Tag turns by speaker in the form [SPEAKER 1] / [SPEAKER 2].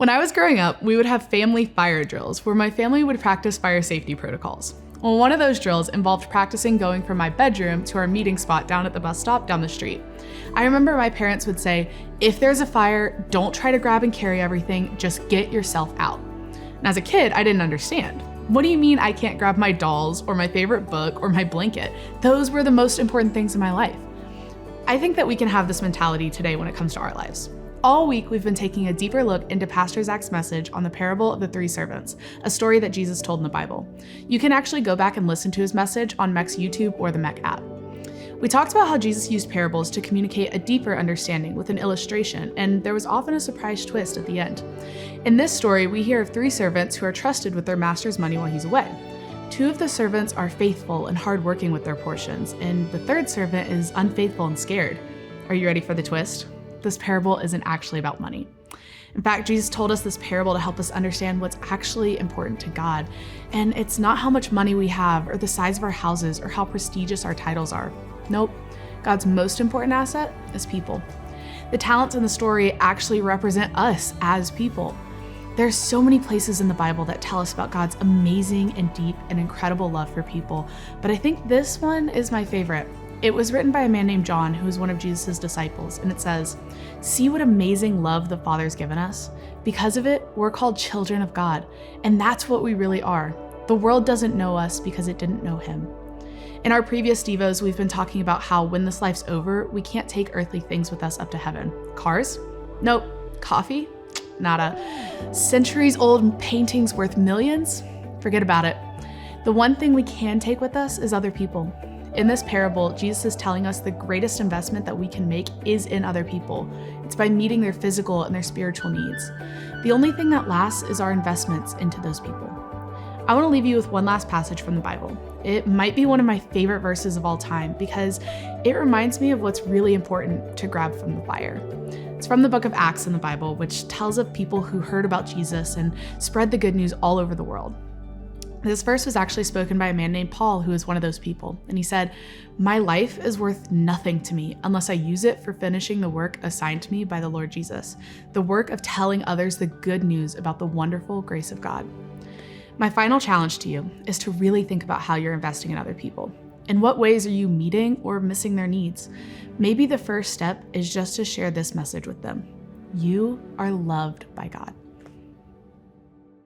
[SPEAKER 1] When I was growing up, we would have family fire drills where my family would practice fire safety protocols. Well, one of those drills involved practicing going from my bedroom to our meeting spot down at the bus stop down the street. I remember my parents would say, if there's a fire, don't try to grab and carry everything, just get yourself out. And as a kid, I didn't understand. What do you mean I can't grab my dolls or my favorite book or my blanket? Those were the most important things in my life. I think that we can have this mentality today when it comes to our lives. All week, we've been taking a deeper look into Pastor Zach's message on the parable of the three servants, a story that Jesus told in the Bible. You can actually go back and listen to his message on Meck's YouTube or the Meck App. We talked about how Jesus used parables to communicate a deeper understanding with an illustration, and there was often a surprise twist at the end. In this story, we hear of three servants who are trusted with their master's money while he's away. Two of the servants are faithful and hardworking with their portions, and the third servant is unfaithful and scared. Are you ready for the twist? This parable isn't actually about money. In fact, Jesus told us this parable to help us understand what's actually important to God. And it's not how much money we have or the size of our houses or how prestigious our titles are. Nope. God's most important asset is people. The talents in the story actually represent us as people. There's so many places in the Bible that tell us about God's amazing and deep and incredible love for people, but I think this one is my favorite. It was written by a man named John, who was one of Jesus' disciples, and it says, "See what amazing love the Father's given us. Because of it, we're called children of God, and that's what we really are. The world doesn't know us because it didn't know him." In our previous Devos, we've been talking about how when this life's over, we can't take earthly things with us up to heaven. Cars? Nope. Coffee? Nada. Centuries-old paintings worth millions? Forget about it. The one thing we can take with us is other people. In this parable, Jesus is telling us the greatest investment that we can make is in other people. It's by meeting their physical and their spiritual needs. The only thing that lasts is our investments into those people. I want to leave you with one last passage from the Bible. It might be one of my favorite verses of all time because it reminds me of what's really important to grab from the fire. It's from the book of Acts in the Bible, which tells of people who heard about Jesus and spread the good news all over the world. This verse was actually spoken by a man named Paul, who is one of those people. And he said, "My life is worth nothing to me unless I use it for finishing the work assigned to me by the Lord Jesus, the work of telling others the good news about the wonderful grace of God." My final challenge to you is to really think about how you're investing in other people. In what ways are you meeting or missing their needs? Maybe the first step is just to share this message with them. You are loved by God.